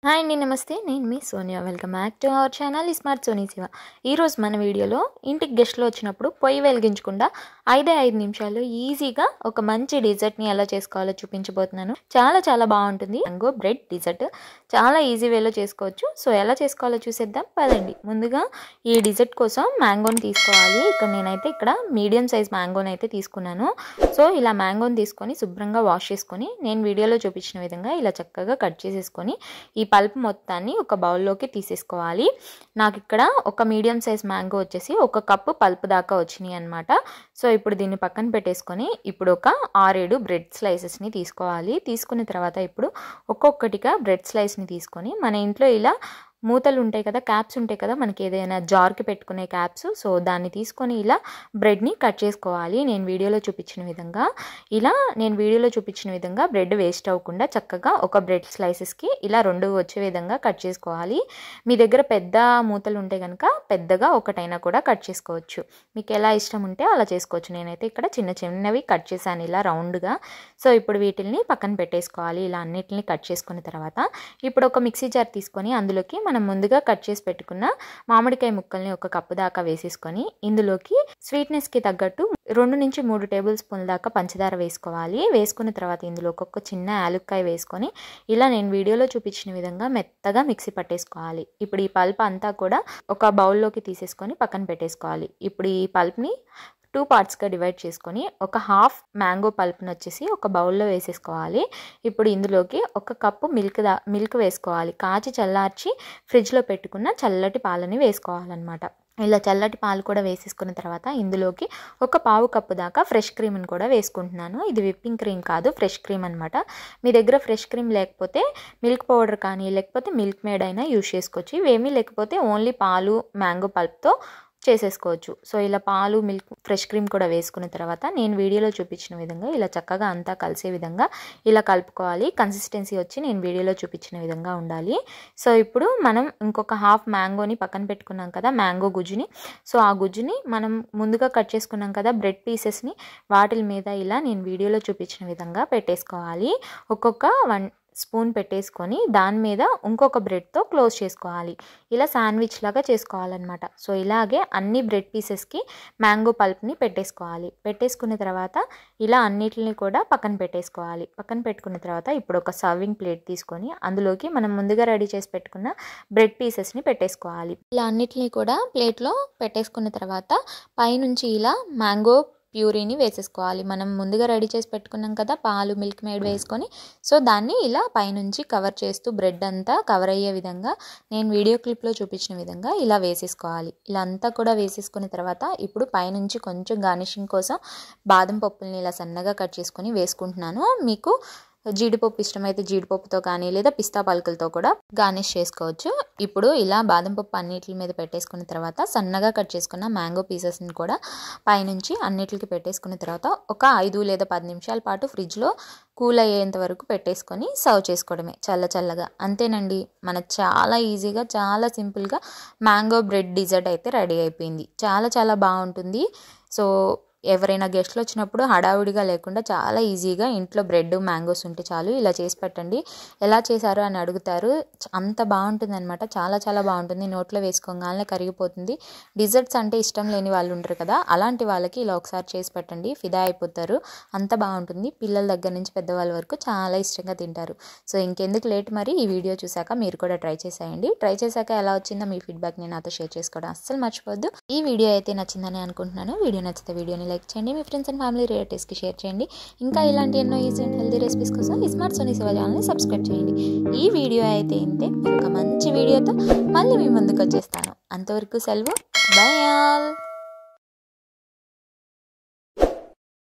Hi అండి, నమస్తే. నేను మీ Sonia. Welcome back to our channel smart Soni Siva. ఈరోజు మన వీడియోలో ఇంటికి గెస్ట్లు వచ్చినప్పుడు పొయ్యి వెలిగించకుండా 5 నిమిషాల్లో ఈజీగా ఒక మంచి డిజర్ట్ని ఎలా చేసుకోవాలో చూపించబోతున్నాను. చాలా బాగుంటుంది. మ్యాంగో బ్రెడ్ డిజర్ట్ చాలా ఈజీ వేలో చేసుకోవచ్చు. సో ఎలా చేసుకోవాలో చూసేద్దాం పదండి. ముందుగా ఈ డిజర్ట్ కోసం మ్యాంగోని తీసుకోవాలి. ఇక్కడ మీడియం సైజ్ మ్యాంగోని అయితే తీసుకున్నాను. సో ఇలా మ్యాంగోని తీసుకొని శుభ్రంగా వాష్ చేసుకొని నేను వీడియోలో చూపించిన విధంగా ఇలా చక్కగా కట్ చేసేసుకొని ఈ పల్ప్ మొత్తాన్ని ఒక బౌల్లోకి తీసేసుకోవాలి. నాకు ఇక్కడ ఒక మీడియం సైజ్ మ్యాంగో వచ్చేసి 1 కప్పు పల్ప్ దాకా వచ్చినాయి అనమాట. సో ఇప్పుడు దీన్ని పక్కన పెట్టేసుకొని ఇప్పుడు ఒక 6-7 బ్రెడ్ స్లైసెస్ని తీసుకోవాలి. తీసుకున్న తర్వాత ఇప్పుడు ఒక్కొక్కటిగా బ్రెడ్ స్లైస్ని తీసుకొని మన ఇంట్లో ఇలా మూతలు ఉంటాయి కదా, క్యాప్స్ ఉంటాయి కదా, మనకి ఏదైనా జార్కి పెట్టుకునే క్యాప్స్. సో దాన్ని తీసుకొని ఇలా బ్రెడ్ని కట్ చేసుకోవాలి. నేను వీడియోలో చూపించిన విధంగా బ్రెడ్ వేస్ట్ అవ్వకుండా చక్కగా ఒక బ్రెడ్ స్లైసెస్కి ఇలా 2 వచ్చే విధంగా కట్ చేసుకోవాలి. మీ దగ్గర పెద్ద మూతలు ఉంటే కనుక పెద్దగా ఒకటైనా కూడా కట్ చేసుకోవచ్చు. మీకు ఎలా ఇష్టం ఉంటే అలా చేసుకోవచ్చు. నేనైతే ఇక్కడ చిన్నవి కట్ చేశాను ఇలా రౌండ్గా. సో ఇప్పుడు వీటిల్ని పక్కన పెట్టేసుకోవాలి. ఇలా అన్నిటిని కట్ చేసుకున్న తర్వాత ఇప్పుడు ఒక మిక్సీ జార్ తీసుకొని అందులోకి మనం ముందుగా కట్ చేసి పెట్టుకున్న మామిడికాయ ముక్కల్ని 1 కప్పు దాకా వేసేసుకొని ఇందులోకి స్వీట్నెస్కి తగ్గట్టు 2 నుంచి 3 టేబుల్ స్పూన్ల దాకా పంచదార వేసుకోవాలి. వేసుకున్న తర్వాత ఇందులో ఒక చిన్న యాలుక్కాయ వేసుకొని ఇలా నేను వీడియోలో చూపించిన విధంగా మెత్తగా మిక్సీ పట్టేసుకోవాలి. ఇప్పుడు ఈ పల్ప్ అంతా కూడా ఒక బౌల్లోకి తీసేసుకొని పక్కన పెట్టేసుకోవాలి. ఇప్పుడు ఈ పల్ప్ని 2 పార్ట్స్గా డివైడ్ చేసుకొని ఒక హాఫ్ మ్యాంగో పల్ప్ని వచ్చేసి ఒక బౌల్లో వేసేసుకోవాలి. ఇప్పుడు ఇందులోకి 1 కప్పు మిల్క్ వేసుకోవాలి. కాచి చల్లార్చి ఫ్రిడ్జ్లో పెట్టుకున్న చల్లటి పాలని వేసుకోవాలన్నమాట. ఇలా చల్లటి పాలు కూడా వేసేసుకున్న తర్వాత ఇందులోకి 1/4 కప్పు దాకా ఫ్రెష్ క్రీమ్ని కూడా వేసుకుంటున్నాను. ఇది విప్పింగ్ క్రీమ్ కాదు, ఫ్రెష్ క్రీమ్ అనమాట. మీ దగ్గర ఫ్రెష్ క్రీమ్ లేకపోతే మిల్క్ పౌడర్ కానీ లేకపోతే మిల్క్ మేడ్ అయినా యూజ్ చేసుకోవచ్చు. ఇవేమీ లేకపోతే ఓన్లీ పాలు మ్యాంగో పల్ప్తో చేసేసుకోవచ్చు. సో ఇలా పాలు, మిల్క్, ఫ్రెష్ క్రీమ్ కూడా వేసుకున్న తర్వాత నేను వీడియోలో చూపించిన విధంగా ఇలా చక్కగా అంతా కలిసే విధంగా ఇలా కలుపుకోవాలి. కన్సిస్టెన్సీ వచ్చి నేను వీడియోలో చూపించిన విధంగా ఉండాలి. సో ఇప్పుడు మనం ఇంకొక హాఫ్ మ్యాంగోని పక్కన పెట్టుకున్నాం కదా, మ్యాంగో గుజ్జుని. సో ఆ గుజ్జుని మనం ముందుగా కట్ చేసుకున్నాం కదా బ్రెడ్ పీసెస్ని, వాటి మీద ఇలా నేను వీడియోలో చూపించిన విధంగా పెట్టేసుకోవాలి. ఒక్కొక్క 1 స్పూన్ పెట్టేసుకొని దాని మీద ఇంకొక బ్రెడ్తో క్లోజ్ చేసుకోవాలి. ఇలా శాండ్విచ్ లాగా చేసుకోవాలన్నమాట. సో ఇలాగే అన్ని బ్రెడ్ పీసెస్కి మ్యాంగో పల్ప్ని పెట్టేసుకోవాలి. పెట్టేసుకున్న తర్వాత ఇలా అన్నిటిని కూడా పక్కన పెట్టేసుకోవాలి. పక్కన పెట్టుకున్న తర్వాత ఇప్పుడు ఒక సర్వింగ్ ప్లేట్ తీసుకొని అందులోకి మనం ముందుగా రెడీ చేసి పెట్టుకున్న బ్రెడ్ పీసెస్ని పెట్టేసుకోవాలి. ఇలా అన్నిటిని కూడా ప్లేట్లో పెట్టేసుకున్న తర్వాత పైనుంచి ఇలా మ్యాంగో ప్యూరీని వేసేసుకోవాలి. మనం ముందుగా రెడీ చేసి పెట్టుకున్నాం కదా పాలు, మిల్క్ మేడ్ వేసుకొని, సో దాన్ని ఇలా పైనుంచి కవర్ చేస్తూ బ్రెడ్ అంతా కవర్ అయ్యే విధంగా నేను వీడియో క్లిప్లో చూపించిన విధంగా ఇలా వేసేసుకోవాలి. ఇలా అంతా కూడా వేసేసుకున్న తర్వాత ఇప్పుడు పైనుంచి కొంచెం గార్నిషింగ్ కోసం బాదం పప్పుల్ని ఇలా సన్నగా కట్ చేసుకొని వేసుకుంటున్నాను. మీకు జీడిపప్పు ఇష్టమైతే జీడిపప్పుతో కానీ లేదా పిస్తా పలుకులతో కూడా గార్నిష్ చేసుకోవచ్చు. ఇప్పుడు ఇలా బాదం పప్పు అన్నిటి మీద పెట్టేసుకున్న తర్వాత సన్నగా కట్ చేసుకున్న మ్యాంగో పీసెస్ని కూడా పైనుంచి అన్నిటికి పెట్టేసుకున్న తర్వాత ఒక 5 లేదా 10 నిమిషాల పాటు ఫ్రిడ్జ్లో కూల్ అయ్యేంత వరకు పెట్టేసుకొని సర్వ్ చేసుకోవడమే చల్లగా. అంతేనండి, మన చాలా ఈజీగా చాలా సింపుల్గా మ్యాంగో బ్రెడ్ డిజర్ట్ అయితే రెడీ అయిపోయింది. చాలా బాగుంటుంది. సో ఎవరైనా గెస్ట్లు వచ్చినప్పుడు హడావుడిగా లేకుండా చాలా ఈజీగా ఇంట్లో బ్రెడ్, మ్యాంగోస్ ఉంటే చాలు ఇలా చేసి పెట్టండి. ఎలా చేశారు అని అడుగుతారు. అంత బాగుంటుంది అనమాట. చాలా బాగుంటుంది. నోట్లో వేసుకోగానే కరిగిపోతుంది. డిజర్ట్స్ అంటే ఇష్టం లేని వాళ్ళు ఉంటారు కదా, అలాంటి వాళ్ళకి ఇలా ఒకసారి చేసి పెట్టండి, ఫిదా అయిపోతారు. అంత బాగుంటుంది. పిల్లల దగ్గర నుంచి పెద్దవాళ్ళ వరకు చాలా ఇష్టంగా తింటారు. సో ఇంకెందుకు లేట్, మరి ఈ వీడియో చూసాక మీరు కూడా ట్రై చేసేయండి. ట్రై చేశాక ఎలా వచ్చిందో మీ ఫీడ్బ్యాక్ని నాతో షేర్ చేసుకోవడం అస్సలు మర్చిపోవద్దు. ఈ వీడియో అయితే నచ్చిందని అనుకుంటున్నాను. వీడియో నచ్చితే వీడియోని లైక్ చేయండి, మీ ఫ్రెండ్స్ అండ్ ఫ్యామిలీ రిలేటివ్స్కి షేర్ చేయండి. ఇంకా ఇలాంటి ఎన్నో ఈజీ అండ్ హెల్దీ రెసిపీస్ కోసం స్మార్ట్ సోనీ శివ ఛానల్ని సబ్స్క్రైబ్ చేయండి. ఈ వీడియో అయితే ఇంతే. ఒక మంచి వీడియోతో మళ్ళీ మీ ముందుకు వచ్చేస్తాను. అంతవరకు సెలవు. By all.